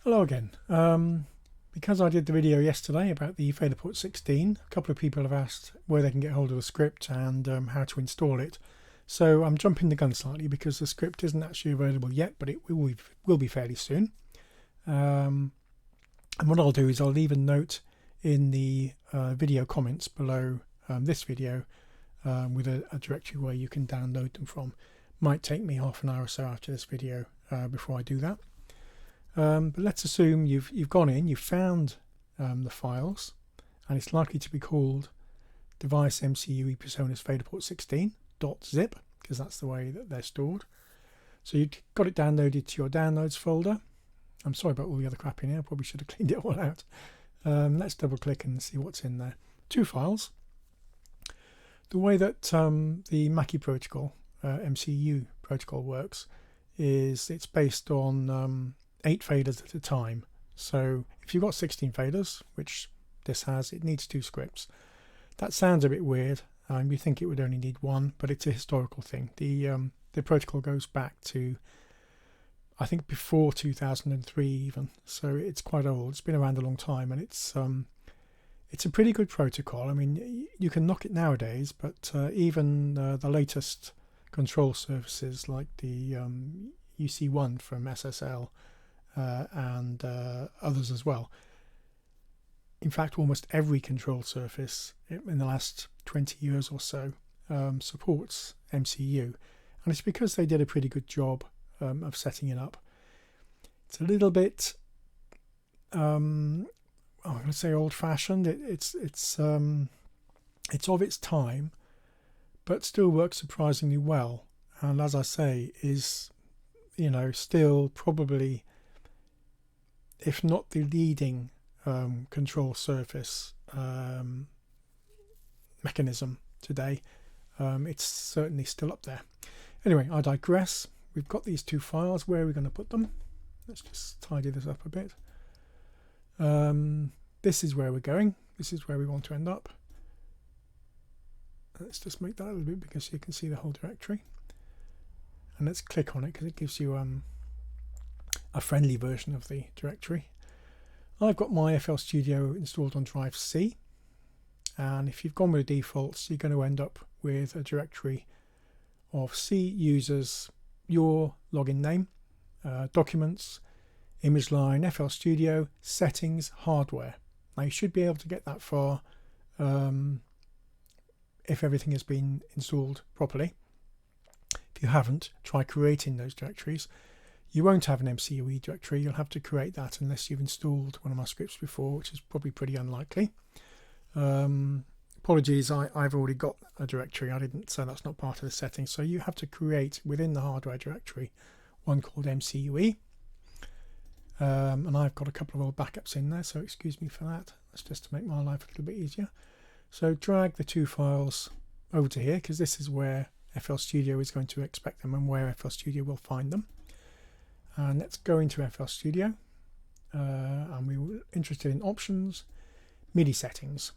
Hello again. Because I did the video yesterday about the Faderport 16, a couple of people have asked where they can get hold of the script and how to install it. So I'm jumping the gun slightly because the script isn't actually available yet, but it will be fairly soon. And what I'll do is I'll leave a note in the video comments below this video with a directory where you can download them from. Might take me half an hour or so after this video before I do that. But let's assume you've gone in, you've found the files, and it's likely to be called device MCUE Presonus Faderport 16.zip because that's the way that they're stored. So you've got it downloaded to your downloads folder. I'm sorry about all the other crap in here, I probably should have cleaned it all out. Let's double click and see what's in there. Two files. The way that the Mackie protocol, MCU protocol works is it's based on 8 faders at a time. So if you've got 16 faders, which this has, it needs 2 scripts. That sounds a bit weird. You think it would only need 1, but it's a historical thing. The protocol goes back to, I think, before 2003 even. So it's quite old. It's been around a long time, and it's a pretty good protocol. I mean, you can knock it nowadays, but even the latest control surfaces like the UC1 from SSL and others as well. In fact, almost every control surface in the last 20 years or so supports MCU, and it's because they did a pretty good job of setting it up. It's a little bit, I'm going to say old-fashioned. It's of its time, but still works surprisingly well. And as I say, is still probably, if not the leading control surface mechanism today, it's certainly still up there. Anyway, I digress. We've got these 2 files. Where are we going to put them? Let's just tidy this up a bit. This is where we're going. This is where we want to end up. Let's just make that a little bit bigger so you can see the whole directory. And let's click on it because it gives you a friendly version of the directory. I've got my FL Studio installed on drive C, and if you've gone with the defaults, you're going to end up with a directory of C users, your login name, documents, image line, FL Studio, settings, hardware. Now you should be able to get that far if everything has been installed properly. If you haven't, try creating those directories. You won't have an MCUE directory. You'll have to create that unless you've installed one of my scripts before, which is probably pretty unlikely. Apologies, I've already got a directory. I didn't, so that's not part of the settings. So you have to create within the hardware directory one called MCUE. And I've got a couple of old backups in there, so excuse me for that. That's just to make my life a little bit easier. So drag the 2 files over to here because this is where FL Studio is going to expect them and where FL Studio will find them. And let's go into FL Studio, and we were interested in options, MIDI settings.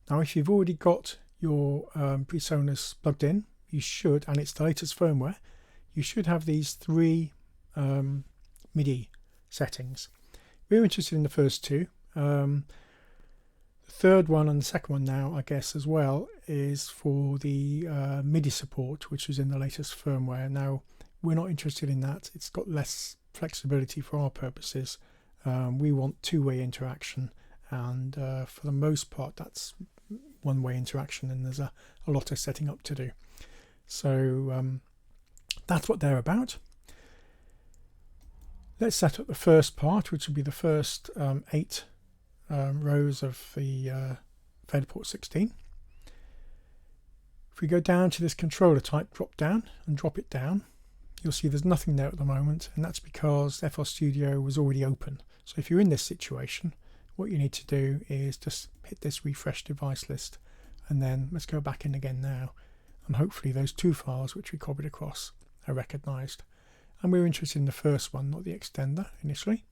Now if you've already got your Presonus plugged in, you should, and it's the latest firmware, you should have these 3 MIDI settings. We're interested in the first 2. The third one and the second one now, I guess, as well, is for the MIDI support, which is in the latest firmware. Now we're not interested in that. It's got less flexibility for our purposes. We want 2-way interaction, and for the most part that's 1-way interaction, and there's a lot of setting up to do. So that's what they're about. Let's set up the first part, which will be the first 8 rows of the Faderport 16. If we go down to this controller type drop down and drop it down, you'll see there's nothing there at the moment, and that's because FL Studio was already open. So if you're in this situation, what you need to do is just hit this refresh device list, and then let's go back in again now, and hopefully those 2 files which we copied across are recognized. And we're interested in the first one, not the extender initially.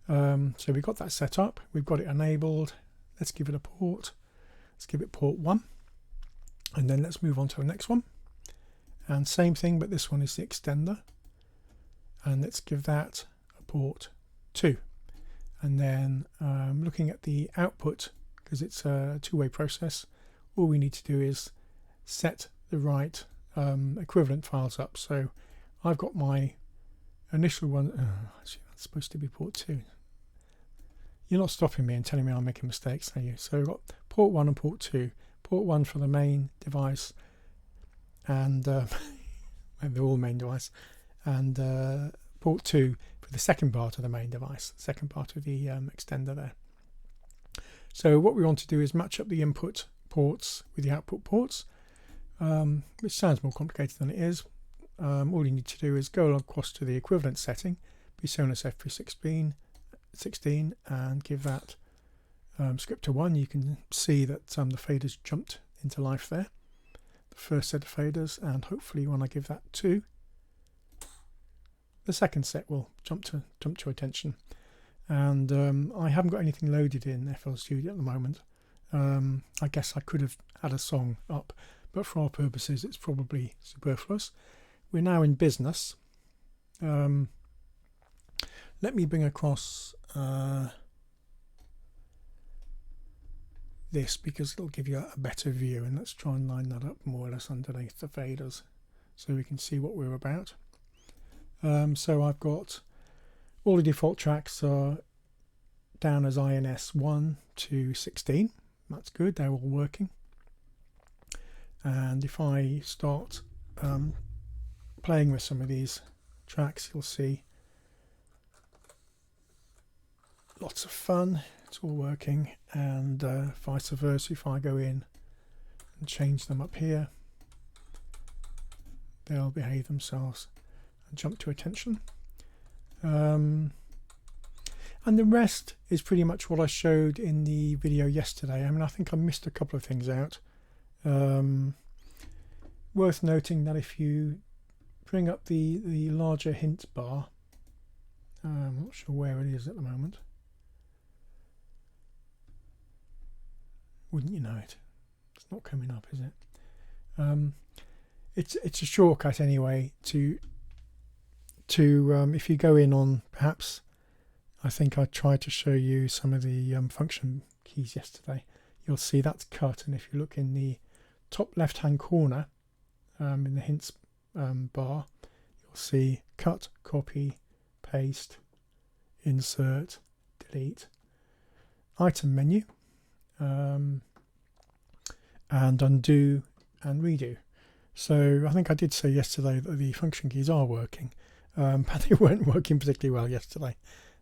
So we've got that set up, we've got it enabled. Let's give it a port. Let's give it port 1, and then let's move on to the next one. And same thing, but this one is the extender, and let's give that a port 2. And then looking at the output, because it's a two-way process, all we need to do is set the right equivalent files up. So I've got my initial one. Actually, that's supposed to be port 2. You're not stopping me and telling me I'm making mistakes, are you? So I've got port 1 and port 2. Port 1 for the main device, and they're all main device, and port 2 for the second part of the main device, the second part of the extender there. So what we want to do is match up the input ports with the output ports, which sounds more complicated than it is. All you need to do is go across to the equivalent setting, Presonus FP16, and give that script to 1. You can see that the faders jumped into life there, the first set of faders, and hopefully when I give that 2, the second set will jump to attention. And I haven't got anything loaded in FL Studio at the moment. I guess I could have had a song up, but for our purposes it's probably superfluous. We're now in business. Let me bring across this, because it'll give you a better view, and let's try and line that up more or less underneath the faders so we can see what we're about. So I've got all the default tracks are down as INS 1 to 16. That's good, they're all working. And if I start playing with some of these tracks, you'll see lots of fun, it's all working, and vice versa. If I go in and change them up here, they'll behave themselves and jump to attention. And the rest is pretty much what I showed in the video yesterday. I mean, I think I missed a couple of things out. Worth noting that if you bring up the larger hint bar, I'm not sure where it is at the moment. Wouldn't you know it? It's not coming up, is it? It's a shortcut anyway to if you go in on, perhaps, I think I tried to show you some of the function keys yesterday. You'll see that's cut, and if you look in the top left hand corner in the hints bar, you'll see cut, copy, paste, insert, delete, item menu, and undo and redo. So I think I did say yesterday that the function keys are working, but they weren't working particularly well yesterday.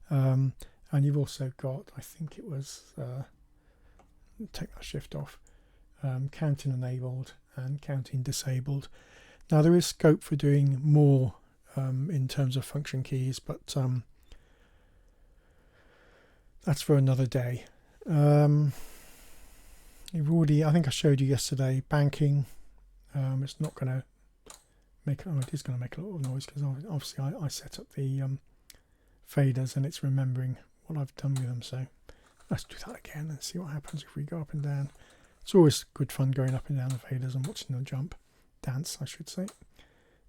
And you've also got, I think it was, take that shift off, counting enabled and counting disabled. Now there is scope for doing more in terms of function keys, but that's for another day. You've already, I think I showed you yesterday, banking. It's not going to make, it is going to make a lot of noise, because obviously I set up the faders and it's remembering what I've done with them. So let's do that again and see what happens if we go up and down. It's always good fun going up and down the faders and watching them jump, dance I should say.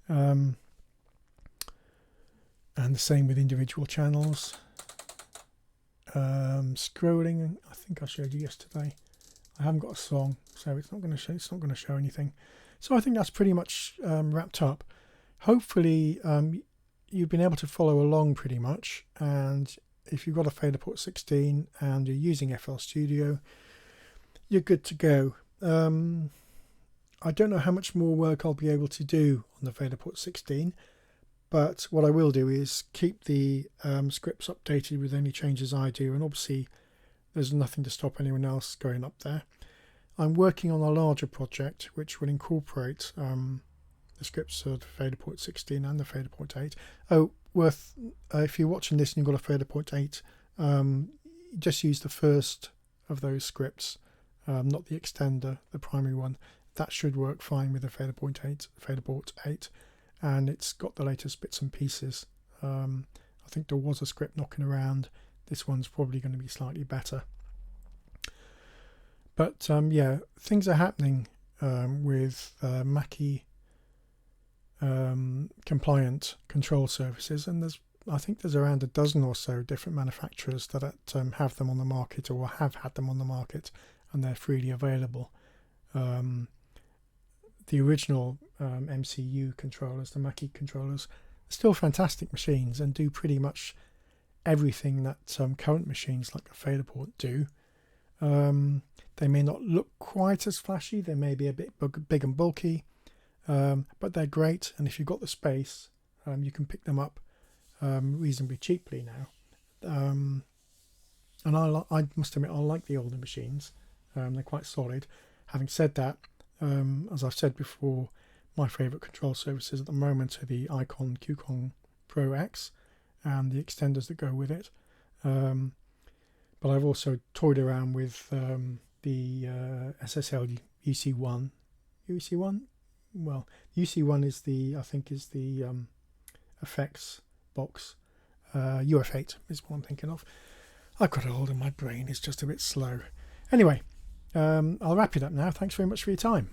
And the same with individual channels. Scrolling, I think I showed you yesterday. I haven't got a song, so it's not going to show anything. So I think that's pretty much wrapped up. Hopefully you've been able to follow along pretty much, and if you've got a Faderport 16 and you're using FL Studio, you're good to go. I don't know how much more work I'll be able to do on the Faderport 16, but what I will do is keep the scripts updated with any changes I do, and obviously there's nothing to stop anyone else going up there. I'm working on a larger project which will incorporate the scripts of the Faderport 16 and the Faderport 8. Oh, if you're watching this and you've got a Faderport 8, just use the first of those scripts, not the extender, the primary one. That should work fine with the Faderport 8, and it's got the latest bits and pieces. I think there was a script knocking around. This one's probably going to be slightly better. But yeah, things are happening with Mackie compliant control surfaces, and there's I think there's around a dozen or so different manufacturers that have them on the market or have had them on the market, and they're freely available. The original MCU controllers, the Mackie controllers, are still fantastic machines and do pretty much everything that current machines like a Faderport do. They may not look quite as flashy, they may be a bit big and bulky, but they're great, and if you've got the space, you can pick them up reasonably cheaply now. And I must admit, I like the older machines. They're quite solid. Having said that, as I've said before, my favourite control surfaces at the moment are the Icon QCon Pro X and the extenders that go with it. But I've also toyed around with the SSL UC1. UC1? Well, UC1 is I think is the effects box. UF8 is what I'm thinking of. I've got it all in my brain, it's just a bit slow. Anyway, I'll wrap it up now. Thanks very much for your time.